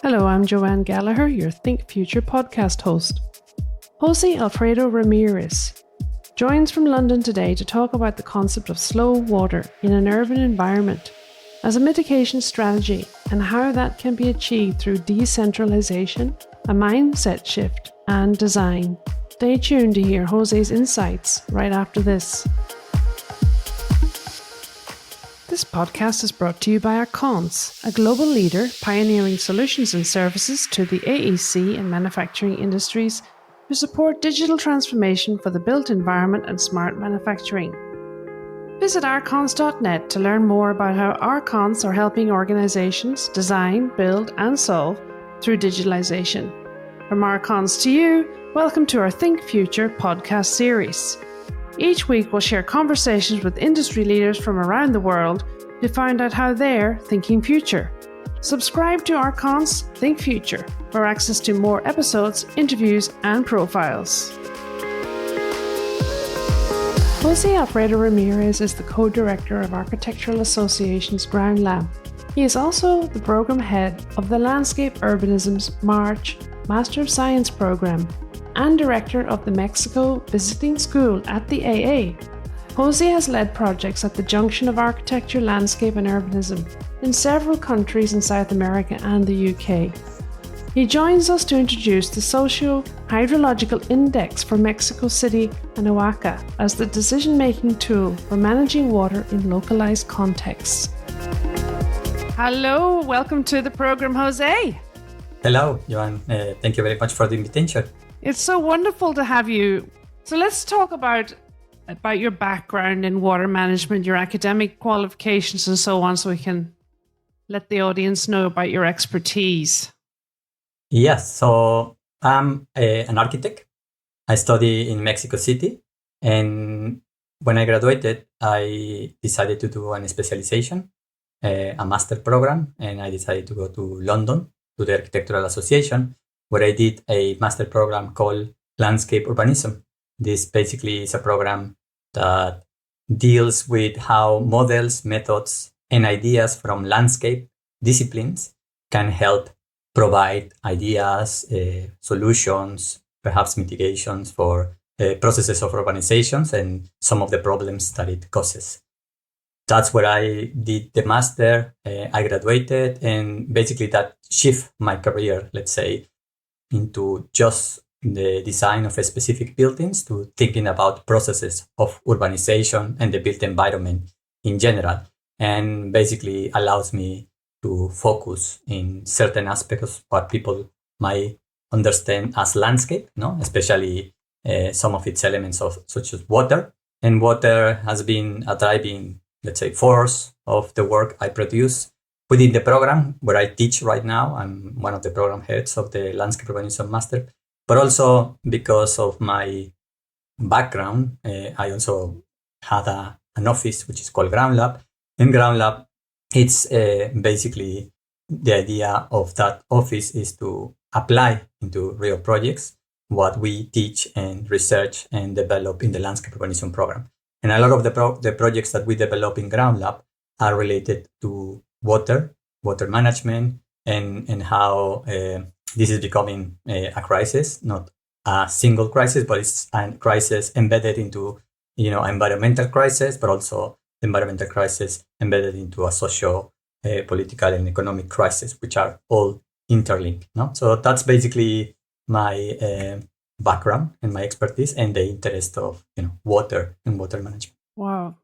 Hello, I'm Joanne Gallagher, your Think.Future podcast host. Jose Alfredo Ramirez joins from London today to talk about the concept of slow water in an urban environment as a mitigation strategy and how that can be achieved through decentralisation, a mindset shift, and design. Stay tuned to hear Jose's insights right after this. This podcast is brought to you by Arcons, a global leader pioneering solutions and services to the AEC and manufacturing industries who support digital transformation for the built environment and smart manufacturing. Visit arcons.net to learn more about how Arcons are helping organizations design, build, and solve through digitalization. From Arcons to you, welcome to our Think Future podcast series. Each week we'll share conversations with industry leaders from around the world to find out how they're thinking future. Subscribe to Arcons Think Future for access to more episodes, interviews, and profiles. Jose Alfredo Ramirez is the co-director of Architectural Association's Ground Lab. He is also the program head of the Landscape Urbanism's March Master of Science program and director of the Mexico Visiting School at the AA. Jose has led projects at the junction of architecture, landscape and urbanism in several countries in South America and the UK. He joins us to introduce the Socio Hydrological Index for Mexico City and Oaxaca as the decision-making tool for managing water in localized contexts. Hello, welcome to the program, Jose. Hello, Joanne. Thank you very much for the invitation. It's so wonderful to have you. So let's talk about your background in water management, your academic qualifications and so on, so we can let the audience know about your expertise. Yes, so I'm an architect. I study in Mexico City. And when I graduated, I decided to do a specialization, a master program. And I decided to go to London to the Architectural Association, where I did a master program called Landscape Urbanism. This basically is a program that deals with how models, methods, and ideas from landscape disciplines can help provide ideas, solutions, perhaps mitigations for processes of urbanizations and some of the problems that it causes. That's where I did the master. I graduated, and basically that shifted my career, let's say, into just the design of specific buildings to thinking about processes of urbanization and the built environment in general, and basically allows me to focus in certain aspects of what people might understand as landscape, especially some of its elements of such as water. And water has been a driving, let's say, force of the work I produce within the program where I teach right now. I'm one of the program heads of the Landscape Urbanism Master, but also because of my background, I also had an office which is called Ground Lab. In Ground Lab, it's basically the idea of that office is to apply into real projects what we teach and research and develop in the Landscape Urbanism program. And a lot of the projects that we develop in Ground Lab are related to water management, and how this is becoming a crisis, not a single crisis, but it's a crisis embedded into, environmental crisis, but also environmental crisis embedded into a social, political and economic crisis, which are all interlinked. So that's basically my background and my expertise and the interest of water and water management. Wow.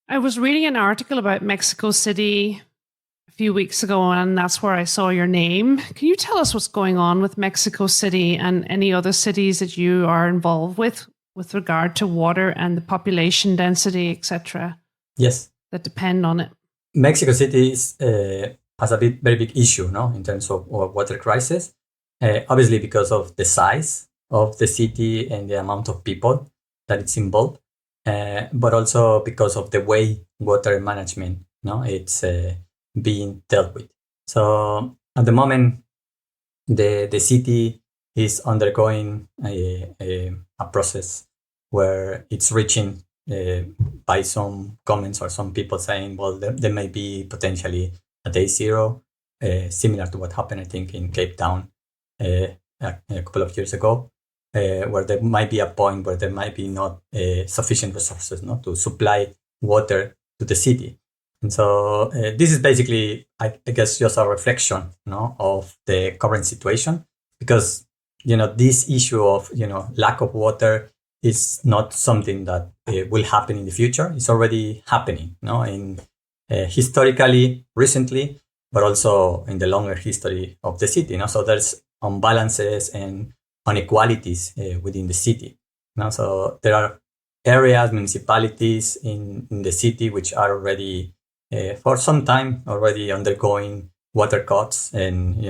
I was reading an article about Mexico City a few weeks ago, and that's where I saw your name. Can you tell us what's going on with Mexico City and any other cities that you are involved with regard to water and the population density, etc.? Yes. That depend on it. Mexico City has a very big issue, in terms of water crisis. Obviously, because of the size of the city and the amount of people that it's involved, but also because of the way water management, it's being dealt with. So at the moment, the city is undergoing a process where it's reaching, by some comments or some people saying, well, there may be potentially a day zero similar to what happened, I think, in Cape Town a couple of years ago, where there might be a point where there might be not sufficient resources to supply water to the city. And so this is basically, I guess, just a reflection of the current situation, because this issue of lack of water is not something that will happen in the future. It's already happening, in historically, recently, but also in the longer history of the city. So there's imbalances and inequalities within the city. So there are areas, municipalities in the city which are already, for some time, already undergoing water cuts and,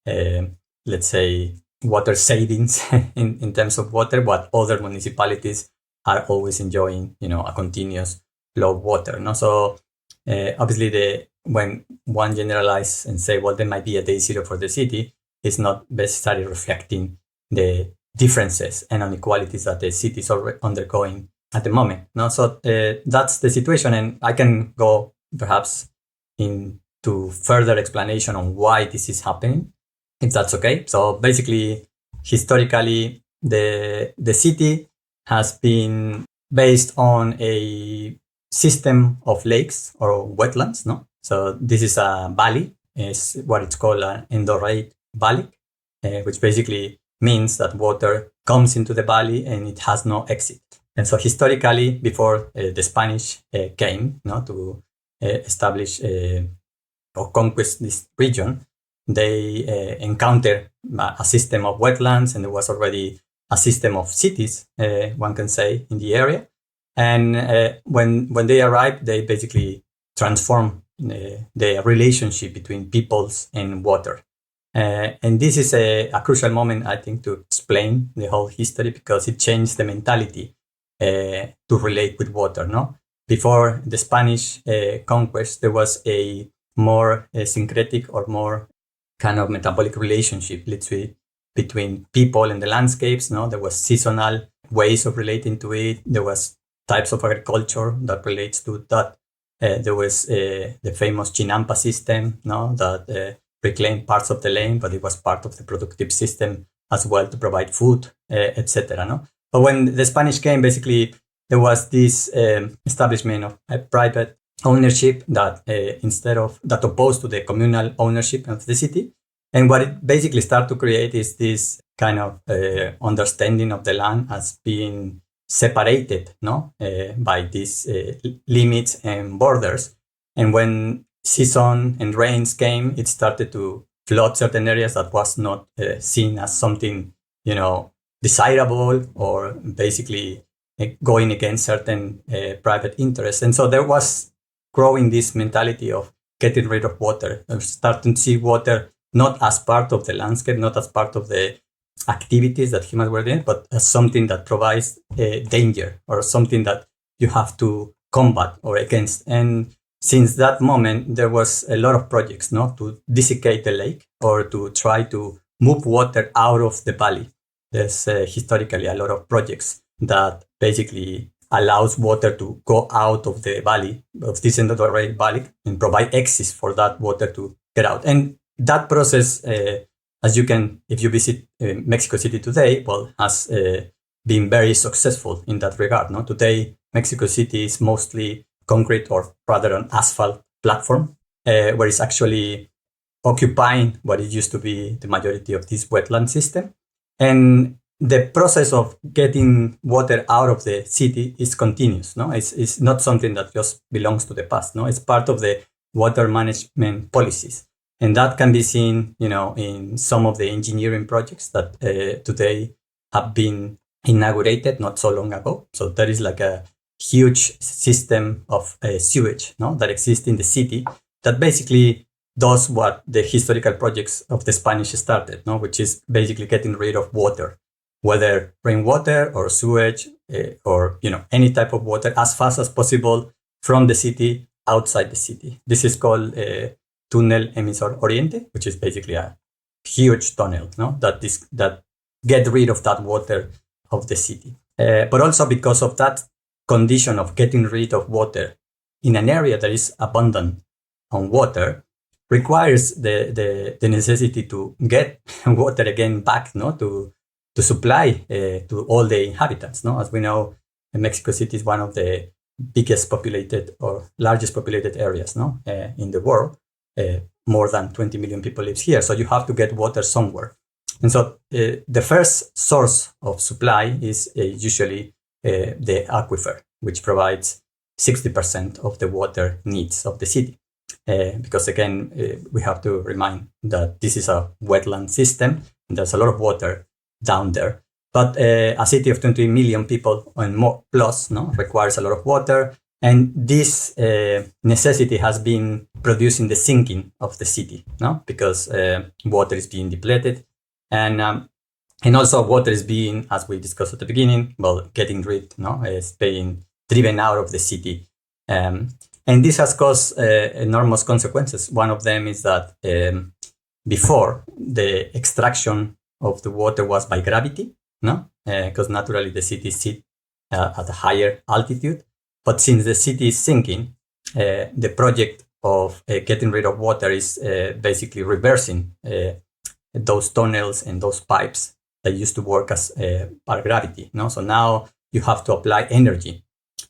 let's say, water savings in terms of water, but other municipalities are always enjoying, a continuous flow of water. So obviously, when one generalizes and say, well, there might be a day zero for the city, it's not necessarily reflecting the differences and inequalities that the city is undergoing at the moment. So that's the situation, and I can go perhaps into further explanation on why this is happening, if that's okay. So basically, historically, the city has been based on a system of lakes or wetlands. So this is a valley, is what it's called an endorrheic valley, which basically means that water comes into the valley and it has no exit. And so historically, before the Spanish came to establish or conquest this region, they encountered a system of wetlands, and there was already a system of cities, one can say, in the area. And when they arrived, they basically transformed the relationship between peoples and water. And this is a crucial moment, I think, to explain the whole history, because it changed the mentality to relate with water. Before the Spanish conquest, there was a more syncretic or more kind of metabolic relationship, let's say, between people and the landscapes. There was seasonal ways of relating to it. There was types of agriculture that relates to that. There was the famous Chinampa system, that reclaimed parts of the land, but it was part of the productive system as well to provide food, etc. But when the Spanish came, basically, there was this establishment of a private ownership that that opposed to the communal ownership of the city. And what it basically started to create is this kind of understanding of the land as being separated by these limits and borders. And when season and rains came, it started to flood certain areas that was not seen as something, desirable, or basically going against certain private interests. And so there was growing this mentality of getting rid of water, of starting to see water not as part of the landscape, not as part of the activities that humans were doing, but as something that provides danger, or something that you have to combat or against. And since that moment, there was a lot of projects to desiccate the lake, or to try to move water out of the valley. There's historically a lot of projects that basically allows water to go out of the valley, of this endorrheic valley, and provide access for that water to get out. And that process, as you can, if you visit Mexico City today, has been very successful in that regard. Today, Mexico City is mostly concrete, or rather an asphalt platform, where it's actually occupying what it used to be the majority of this wetland system. And the process of getting water out of the city is continuous. It's not something that just belongs to the past. It's part of the water management policies. And that can be seen, in some of the engineering projects that today have been inaugurated not so long ago. So there is like a huge system of sewage that exists in the city that basically does what the historical projects of the Spanish started, which is basically getting rid of water, whether rainwater or sewage, or any type of water, as fast as possible from the city outside the city. This is called Túnel Emisor Oriente, which is basically a huge tunnel that get rid of that water of the city. But also because of that condition of getting rid of water in an area that is abundant on water, requires the necessity to get water again back, to supply to all the inhabitants. As we know, Mexico City is one of the biggest populated or largest populated areas in the world. More than 20 million people live here. So you have to get water somewhere. And so the first source of supply is usually the aquifer, which provides 60% of the water needs of the city. Because again, we have to remind that this is a wetland system, and there's a lot of water down there. But a city of 20 million people and more plus requires a lot of water. And this necessity has been producing the sinking of the city, because water is being depleted. And also water is being, as we discussed at the beginning, getting rid, is being driven out of the city. And this has caused enormous consequences. One of them is that before, the extraction of the water was by gravity, because naturally the city sit at a higher altitude. But since the city is sinking, the project of getting rid of water is basically reversing those tunnels and those pipes that used to work as by gravity. So now you have to apply energy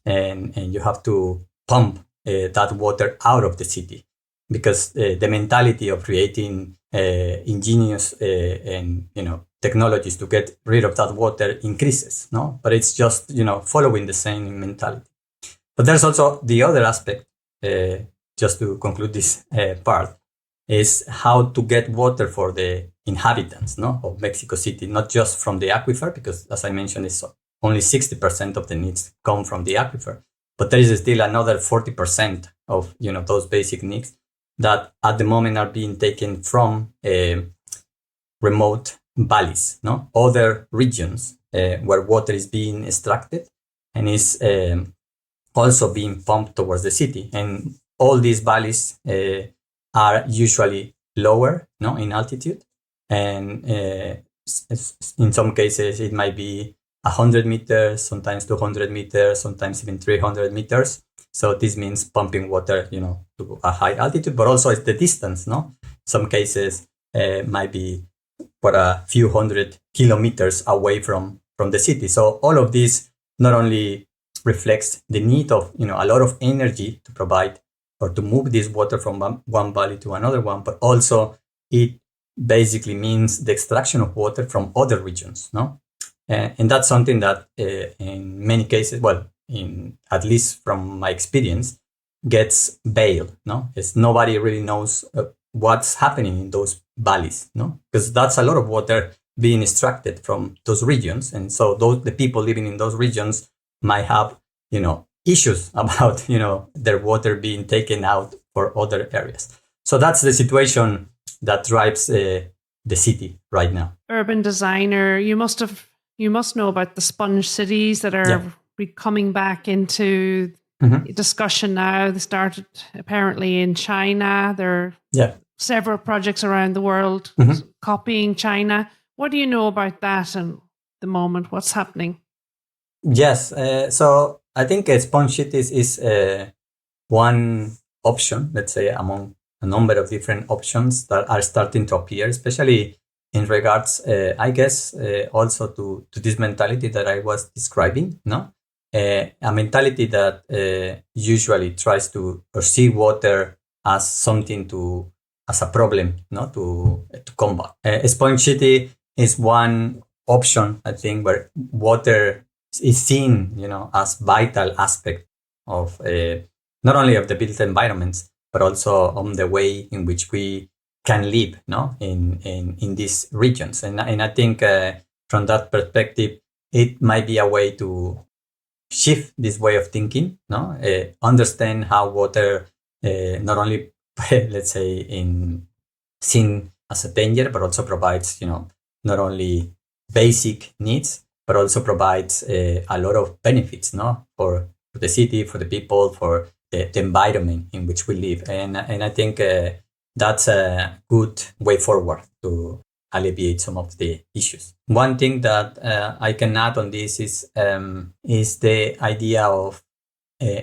and you have to pump that water out of the city, because the mentality of creating ingenious and technologies to get rid of that water increases. But it's just following the same mentality. But there's also the other aspect, just to conclude this part, is how to get water for the inhabitants of Mexico City, not just from the aquifer, because as I mentioned, it's only 60% of the needs come from the aquifer. But there is still another 40% of those basic needs that at the moment are being taken from remote valleys, other regions where water is being extracted and is also being pumped towards the city. And all these valleys are usually lower in altitude. And in some cases, it might be 100 meters, sometimes 200 meters, sometimes even 300 meters. So this means pumping water, to a high altitude, but also it's the distance, Some cases might be for a few hundred kilometers away from the city. So all of this not only reflects the need of, a lot of energy to provide or to move this water from one valley to another one, but also it basically means the extraction of water from other regions, and that's something that in many cases, at least from my experience, gets veiled, It's nobody really knows what's happening in those valleys, because that's a lot of water being extracted from those regions. And so the people living in those regions might have, issues about, their water being taken out for other areas. So that's the situation that drives the city right now. Urban designer, you must know about the sponge cities that are coming back into discussion now. They started apparently in China. There are several projects around the world copying China. What do you know about that and the moment? What's happening? Yes. So I think sponge cities is one option, let's say, among a number of different options that are starting to appear, especially in regards, I guess, also to this mentality that I was describing, a mentality that usually tries to perceive water as something as a problem, to combat. Sponge city is one option, I think, where water is seen, as vital aspect of not only of the built environments, but also on the way in which we can live, in these regions. And I think from that perspective, it might be a way to shift this way of thinking, understand how water not only, let's say, seen as a danger, but also provides, not only basic needs, but also provides a lot of benefits, for the city, for the people, for the environment in which we live. And I think that's a good way forward to alleviate some of the issues. One thing that I can add on this is the idea of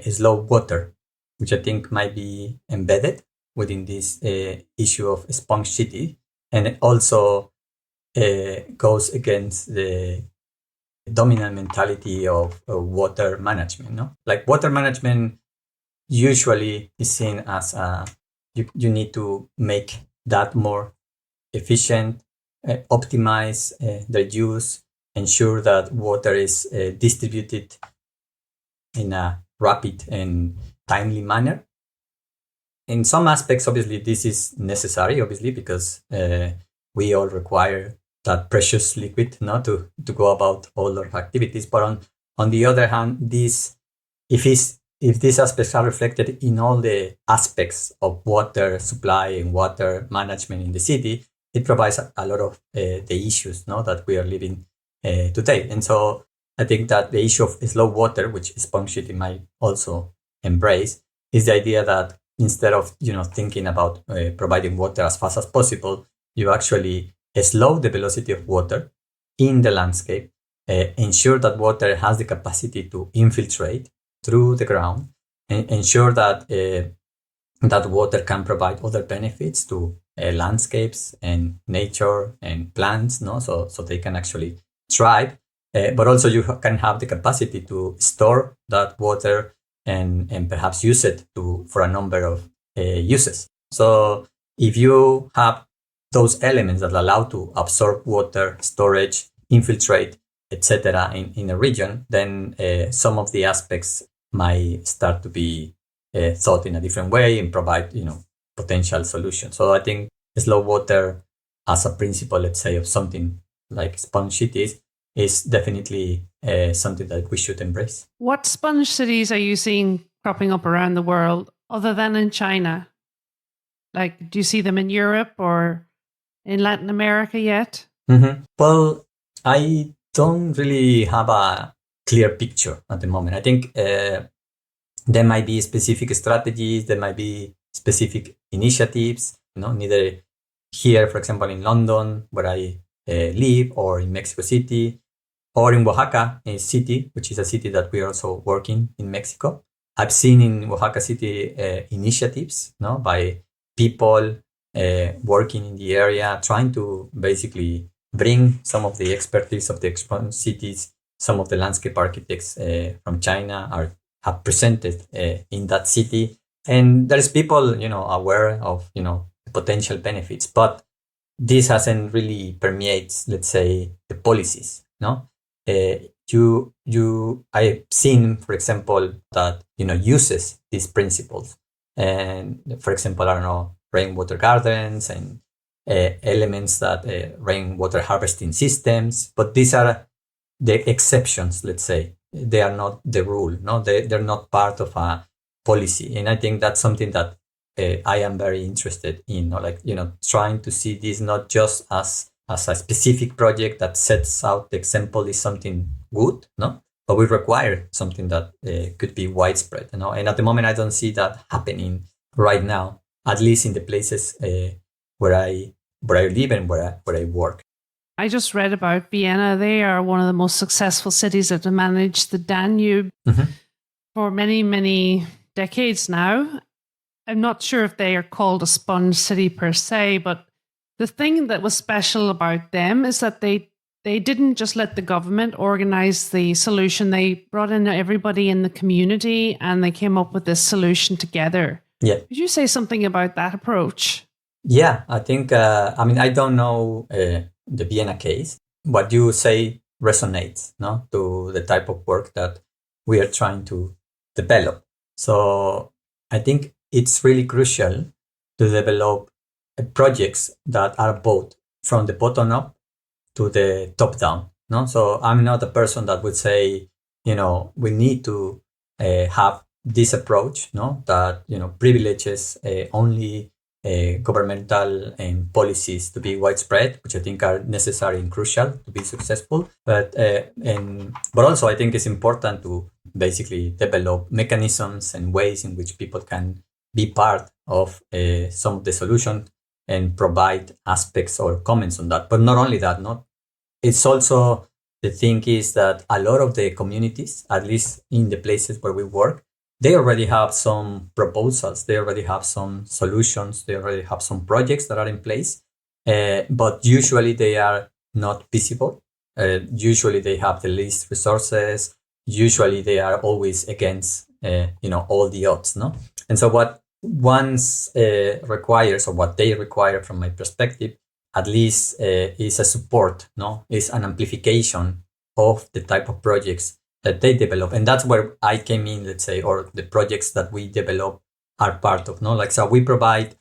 slow water, which I think might be embedded within this issue of sponge city, and it also goes against the dominant mentality of water management. No, like water management usually is seen as you need to make that more efficient, optimize their use, ensure that water is distributed in a rapid and timely manner. In some aspects, obviously, this is necessary, obviously, because we all require that precious liquid to go about all our activities. But on the other hand, if these aspects are reflected in all the aspects of water supply and water management in the city, it provides a lot of the issues that we are living today. And so I think that the issue of slow water, which Sponge City might also embrace, is the idea that instead of thinking about providing water as fast as possible, you actually slow the velocity of water in the landscape, ensure that water has the capacity to infiltrate through the ground, and ensure that that water can provide other benefits to landscapes and nature and plants, so they can actually thrive. But also you can have the capacity to store that water and perhaps use it for a number of uses. So if you have those elements that allow to absorb water, storage, infiltrate, etc. in a region, then some of the aspects might start to be thought in a different way and provide potential solutions. So I think slow water as a principle, let's say, of something like sponge cities is definitely something that we should embrace. What sponge cities are you seeing cropping up around the world other than in China? Like, do you see them in Europe or in Latin America yet? Mm-hmm. Well, I don't really have a clear picture at the moment. I think there might be specific strategies, there might be specific initiatives, neither here, for example, in London, where I live, or in Mexico City, or in Oaxaca city, which is a city that we are also working in Mexico. I've seen in Oaxaca City initiatives by people working in the area, trying to basically bring some of the expertise of the sponge cities. Some of the landscape architects from China have presented in that city, and there's people aware of the potential benefits, but this hasn't really permeates, let's say, the policies. I've seen, for example, that uses these principles, and for example, I don't know, rainwater gardens and elements that rainwater harvesting systems, but these are the exceptions, let's say. They are not the rule. They're not part of a policy, and I think that's something that I am very interested in. Trying to see this not just as a specific project that sets out the example is something good, but we require something that could be widespread. And at the moment, I don't see that happening right now, at least in the places where I live and where I work. I just read about Vienna. They are one of the most successful cities that have managed the Danube for many, many decades now. I'm not sure if they are called a sponge city per se, but the thing that was special about them is that they didn't just let the government organize the solution. They brought in everybody in the community and they came up with this solution together. Yeah. Could you say something about that approach? Yeah, I think, I don't know the Vienna case. What you say resonates to the type of work that we are trying to develop. So I think it's really crucial to develop projects that are both from the bottom up to the top down. So I'm not a person that would say, we need to have this approach, that privileges only governmental and policies to be widespread, which I think are necessary and crucial to be successful. But also I think it's important to basically develop mechanisms and ways in which people can be part of some of the solution and provide aspects or comments on that. But not only that, it's also, the thing is that a lot of the communities, at least in the places where we work, they already have some proposals, they already have some solutions, they already have some projects that are in place, but usually they are not visible. Usually they have the least resources. Usually they are always against, all the odds, no? And so what one's requires, or what they require from my perspective, at least is a support, no? Is an amplification of the type of projects that they develop. And that's where I came in, let's say, or the projects that we develop are part of, no? Like, so we provide,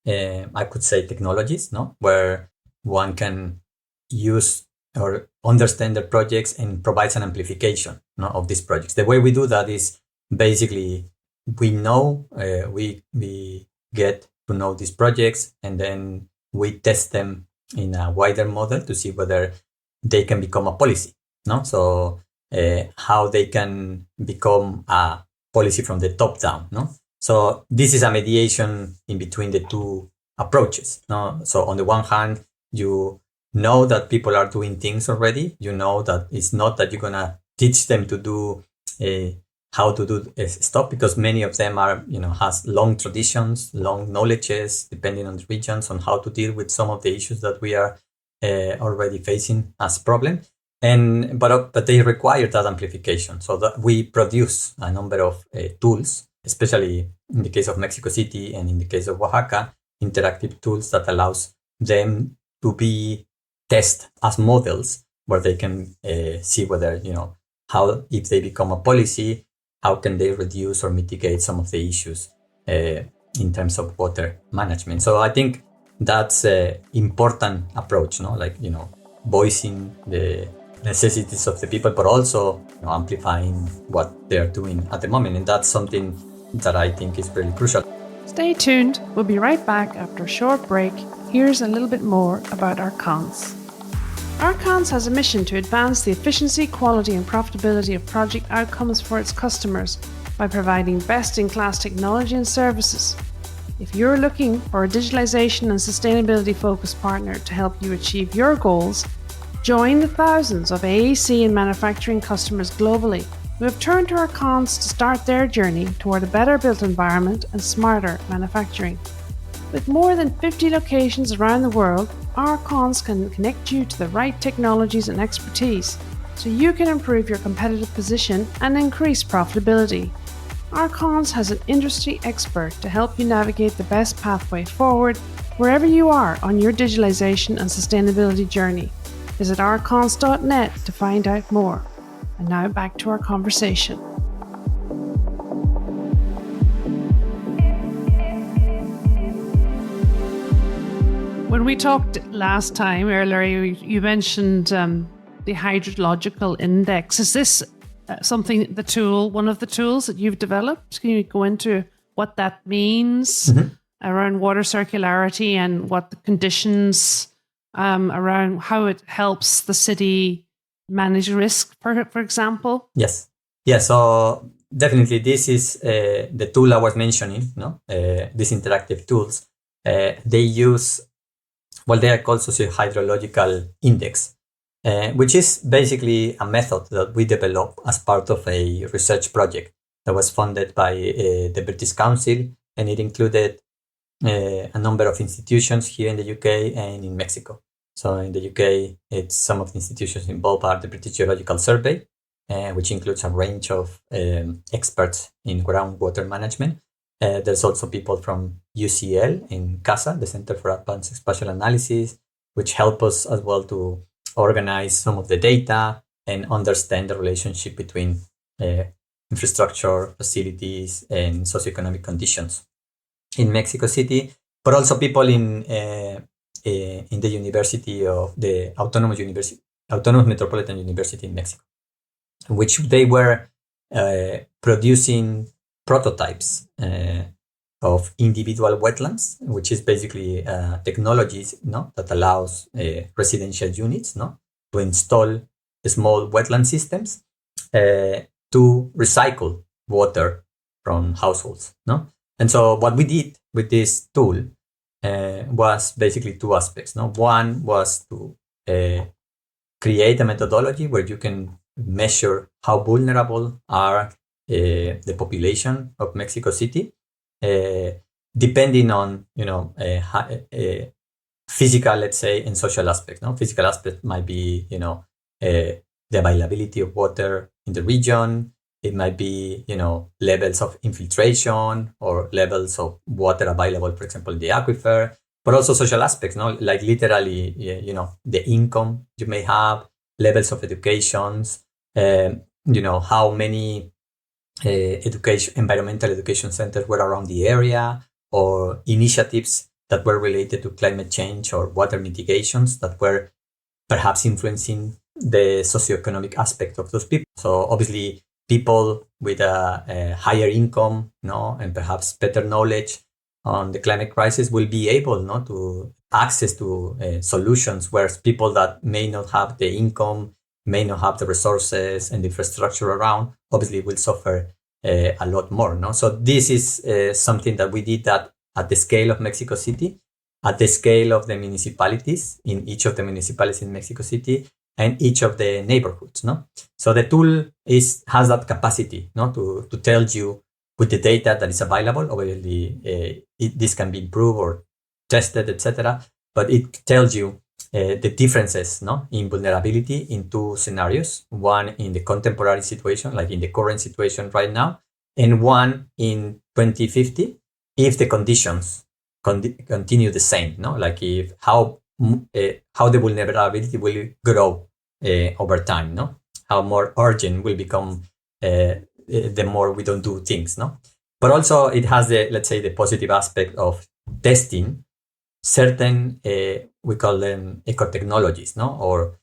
I could say, technologies, no? Where one can use or understand the projects and provides an amplification, no, of these projects. The way we do that is basically we know, we get to know these projects, and then we test them in a wider model to see whether they can become a policy, no? So how they can become a policy from the top down, no? So this is a mediation in between the two approaches, no? So on the one hand, you know that people are doing things already. You know that it's not that you're gonna teach them to do how to do stuff, because many of them are, has long traditions, long knowledges, depending on the regions, on how to deal with some of the issues that we are already facing as problem. But they require that amplification, so that we produce a number of tools, especially in the case of Mexico City and in the case of Oaxaca, interactive tools that allows them to be test as models, where they can see whether, how, if they become a policy, how can they reduce or mitigate some of the issues in terms of water management. So I think that's an important approach, no? Like, voicing the necessities of the people, but also amplifying what they're doing at the moment. And that's something that I think is really crucial. Stay tuned. We'll be right back after a short break. Here's a little bit more about Arcons. Arcons has a mission to advance the efficiency, quality and profitability of project outcomes for its customers by providing best-in-class technology and services. If you're looking for a digitalization and sustainability-focused partner to help you achieve your goals, join the thousands of AEC and manufacturing customers globally who have turned to Arcons to start their journey toward a better built environment and smarter manufacturing. With more than 50 locations around the world, Arcons can connect you to the right technologies and expertise so you can improve your competitive position and increase profitability. Arcons has an industry expert to help you navigate the best pathway forward wherever you are on your digitalization and sustainability journey. Visit arcons.net to find out more. And now back to our conversation. When we talked last time, earlier, you mentioned the hydrological index. Is this one of the tools that you've developed? Can you go into what that means around water circularity and what the conditions around how it helps the city manage risk, for example? Yes. Yeah, so definitely this is the tool I was mentioning, no? These interactive tools. They use, they are called Socio Hydrological Index, which is basically a method that we developed as part of a research project that was funded by the British Council, and it included a number of institutions here in the UK and in Mexico. So in the UK, it's some of the institutions involved are the British Geological Survey, which includes a range of experts in groundwater management. There's also people from UCL in CASA, the Center for Advanced Spatial Analysis, which help us as well to organize some of the data and understand the relationship between infrastructure, facilities, and socioeconomic conditions in Mexico City, but also people in the University of the Autonomous Metropolitan University in Mexico, which they were producing prototypes of individual wetlands, which is basically technologies that allows residential units to install small wetland systems to recycle water from households. And so what we did with this tool was basically two aspects. One was to create a methodology where you can measure how vulnerable are the population of Mexico City, depending on physical, let's say, and social aspects. No, physical aspect might be the availability of water in the region. It might be levels of infiltration or levels of water available, for example, in the aquifer. But also social aspects, no, like literally, the income you may have, levels of educations, how many environmental education centers were around the area, or initiatives that were related to climate change or water mitigations that were perhaps influencing the socioeconomic aspect of those people. So obviously, people with a higher income, and perhaps better knowledge on the climate crisis will be able to access to solutions, whereas people that may not have the income, may not have the resources and the infrastructure around, obviously will suffer a lot more. No? So this is something that we did that at the scale of Mexico City, at the scale of the municipalities, in each of the municipalities in Mexico City, and each of the neighborhoods. No? So the tool has that capacity to tell you with the data that is available. Obviously, this can be improved or tested, etc. But it tells you the differences in vulnerability in two scenarios. One in the contemporary situation, like in the current situation right now, and one in 2050, if the conditions continue the same. Like if how the vulnerability will grow over time. How more urgent will become the more we don't do things. But also it has the positive aspect of testing certain we call them eco-technologies, or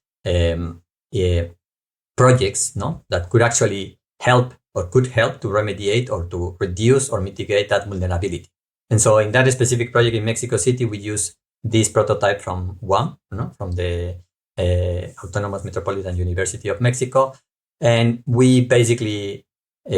projects, that could actually help or could help to remediate or to reduce or mitigate that vulnerability. And so in that specific project in Mexico City, we use this prototype from UAM, from the Autonomous Metropolitan University of Mexico. And we basically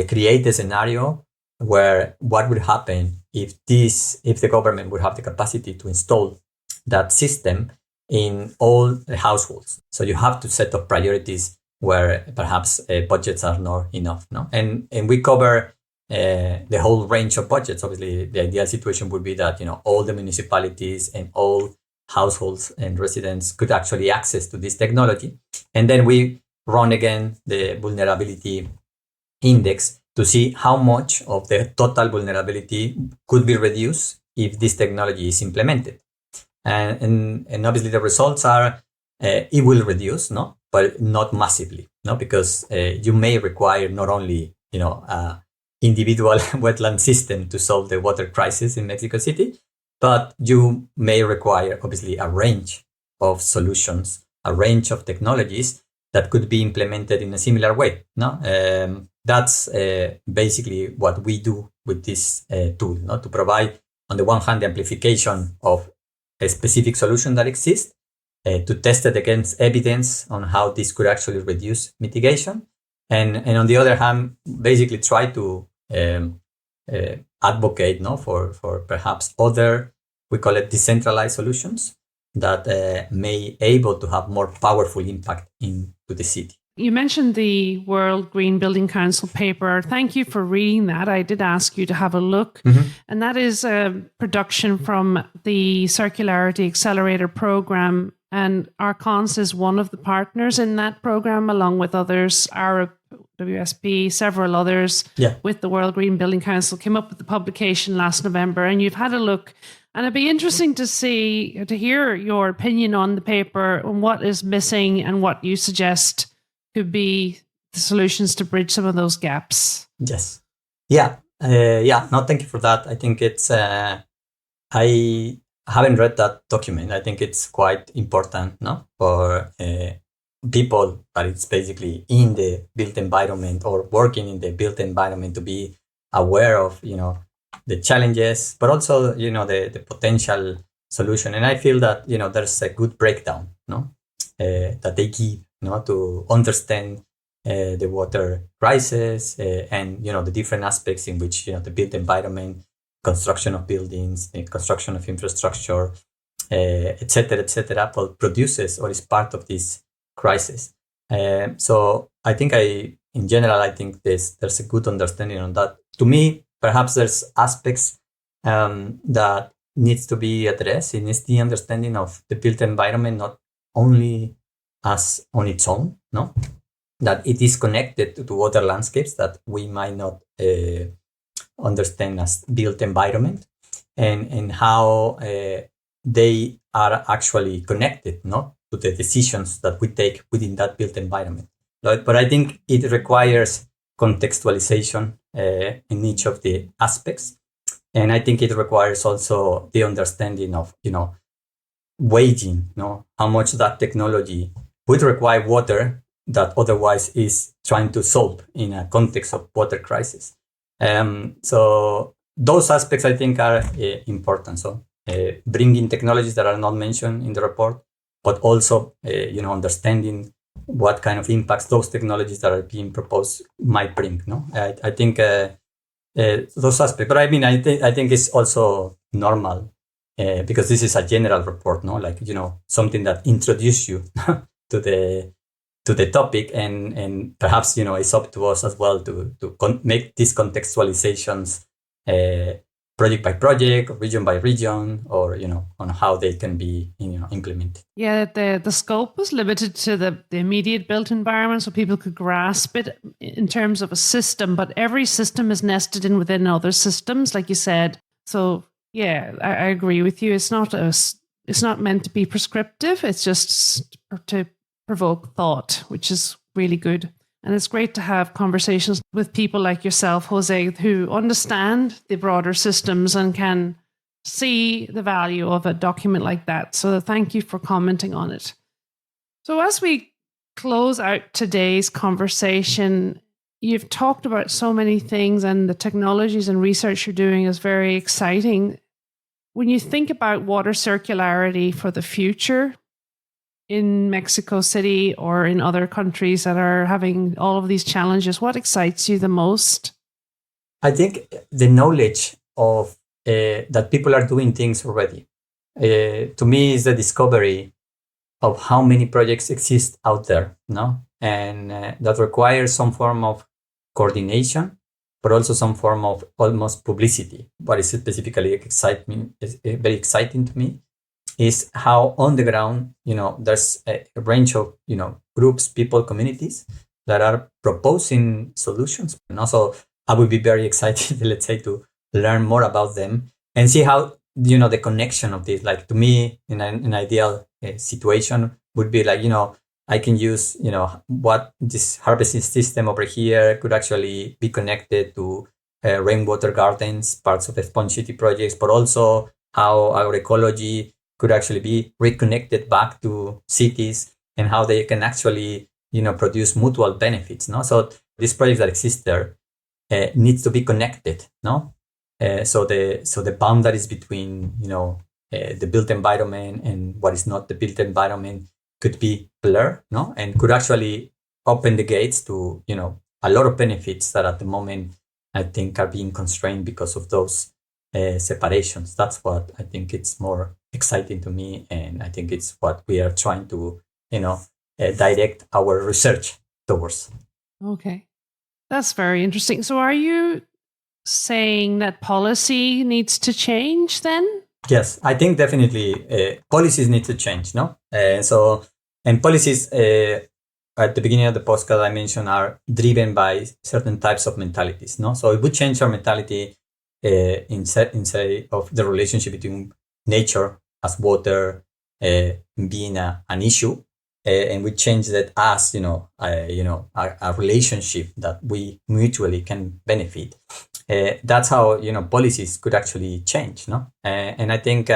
create a scenario where what would happen if the government would have the capacity to install that system in all the households. So you have to set up priorities where perhaps budgets are not enough. And we cover the whole range of budgets. Obviously, the ideal situation would be that all the municipalities and all households and residents could actually access to this technology. And then we run again the vulnerability index to see how much of the total vulnerability could be reduced if this technology is implemented. And obviously the results are it will reduce, but not massively, because you may require not only individual wetland system to solve the water crisis in Mexico City, but you may require obviously a range of solutions, a range of technologies that could be implemented in a similar way. That's basically what we do with this tool, to provide, on the one hand, the amplification of a specific solution that exists, to test it against evidence on how this could actually reduce mitigation, and on the other hand, basically try to advocate for perhaps other, we call it decentralized solutions that may able to have more powerful impact into the city. You mentioned the World Green Building Council paper. Thank you for reading that. I did ask you to have a look. Mm-hmm. And that is a production from the Circularity Accelerator program. And Arcons is one of the partners in that program, along with others, Arab, WSP, several others, with the World Green Building Council, came up with the publication last November. And you've had a look. And it'd be interesting to hear your opinion on the paper, on what is missing and what you suggest could be the solutions to bridge some of those gaps. Yes. Yeah. No, thank you for that. I think it's, I haven't read that document. I think it's quite important, for people that it's basically in the built environment or working in the built environment to be aware of, the challenges, but also, the potential solution. And I feel that, there's a good breakdown, that they give, to understand the water crisis and, the different aspects in which, the built environment, construction of buildings, the construction of infrastructure, et cetera, produces or is part of this crisis. So I think I in general, I think there's a good understanding on that. To me, perhaps there's aspects that needs to be addressed. It is the understanding of the built environment, not only as on its own, no, that it is connected to other landscapes that we might not understand as built environment, and how they are actually connected, no, to the decisions that we take within that built environment. But I think it requires contextualization in each of the aspects. And I think it requires also the understanding of, waging, how much that technology would require water that otherwise is trying to solve in a context of water crisis. So those aspects, I think, are important. So bringing technologies that are not mentioned in the report, but also, understanding what kind of impacts those technologies that are being proposed might bring. No, I think those aspects. But I mean, I think it's also normal because this is a general report, no, like something that introduces you to the topic, and perhaps it's up to us as well to make these contextualizations project by project, region by region, or on how they can be implemented. Yeah, the scope was limited to the immediate built environment, so people could grasp it in terms of a system. But every system is nested in within other systems, like you said. So yeah, I agree with you. It's not meant to be prescriptive. It's just to provoke thought, which is really good. And it's great to have conversations with people like yourself, Jose, who understand the broader systems and can see the value of a document like that. So thank you for commenting on it. So as we close out today's conversation, you've talked about so many things, and the technologies and research you're doing is very exciting. When you think about water circularity for the future, in Mexico City or in other countries that are having all of these challenges, what excites you the most? I think the knowledge of that people are doing things already. To me, is the discovery of how many projects exist out there, no, and that requires some form of coordination, but also some form of almost publicity. What is specifically very exciting to me is how on the ground, there's a range of, groups, people, communities that are proposing solutions. And also, I would be very excited, let's say, to learn more about them and see how, the connection of this. Like, to me, in an ideal situation would be like, I can use, what this harvesting system over here could actually be connected to rainwater gardens, parts of the Sponge City projects, but also how agroecology could actually be reconnected back to cities, and how they can actually, produce mutual benefits. No, so these projects that exist there needs to be connected. No, so the boundaries between the built environment and what is not the built environment could be blurred. No, and could actually open the gates to a lot of benefits that at the moment I think are being constrained because of those separations. That's what I think it's more exciting to me, and I think it's what we are trying to direct our research towards. Okay, that's very interesting. So are you saying that policy needs to change then? Yes, I think definitely policies need to change. No, and policies at the beginning of the podcast I mentioned are driven by certain types of mentalities. No, so it would change our mentality in say of the relationship between nature as water being an issue, and we change that as a relationship that we mutually can benefit. That's how policies could actually change. No, and I think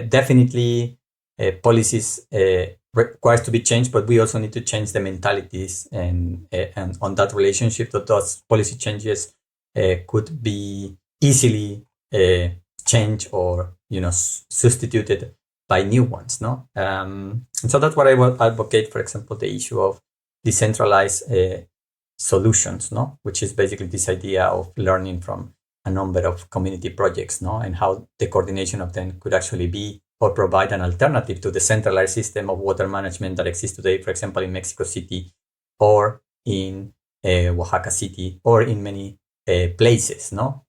definitely policies requires to be changed, but we also need to change the mentalities and on that relationship. That those policy changes could be easily changed or substituted by new ones. No, and so that's what I will advocate. For example, the issue of decentralized solutions. No, which is basically this idea of learning from a number of community projects. No, and how the coordination of them could actually be or provide an alternative to the centralized system of water management that exists today, for example, in Mexico City or in Oaxaca City or in many places. No,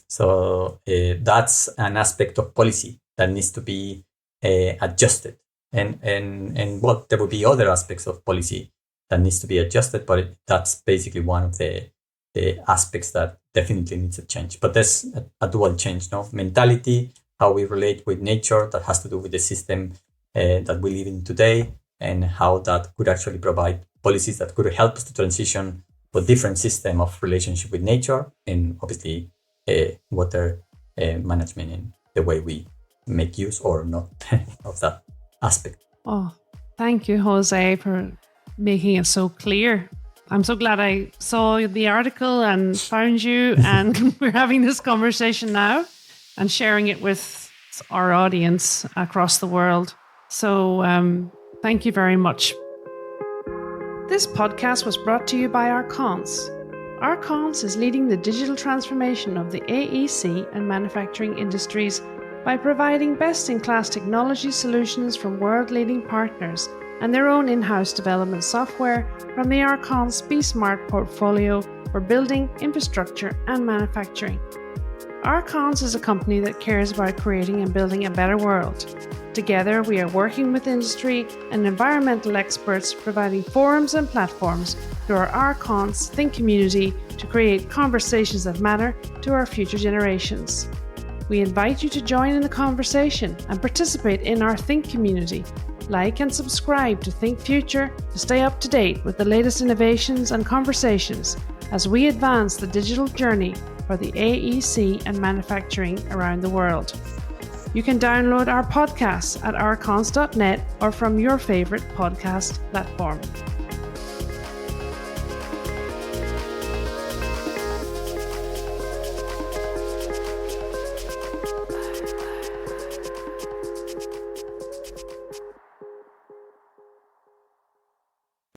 so that's an aspect of policy that needs to be adjusted. And well, there will be other aspects of policy that needs to be adjusted, but that's basically one of the aspects that definitely needs a change. But there's a dual change, no? Mentality, how we relate with nature, that has to do with the system that we live in today, and how that could actually provide policies that could help us to transition to a different system of relationship with nature, and obviously water management and the way we make use or not of that aspect. Oh, thank you, Jose, for making it so clear. I'm so glad I saw the article and found you, and we're having this conversation now and sharing it with our audience across the world. So thank you very much. This podcast was brought to you by Arcons. Arcons is leading the digital transformation of the AEC and manufacturing industries by providing best-in-class technology solutions from world-leading partners and their own in-house development software from the Arcons B-Smart portfolio for building, infrastructure and manufacturing. Arcons is a company that cares about creating and building a better world. Together, we are working with industry and environmental experts, providing forums and platforms through our Arcons Think community to create conversations that matter to our future generations. We invite you to join in the conversation and participate in our Think community. Like and subscribe to Think.Future to stay up to date with the latest innovations and conversations as we advance the digital journey for the AEC and manufacturing around the world. You can download our podcasts at arcons.net or from your favorite podcast platform.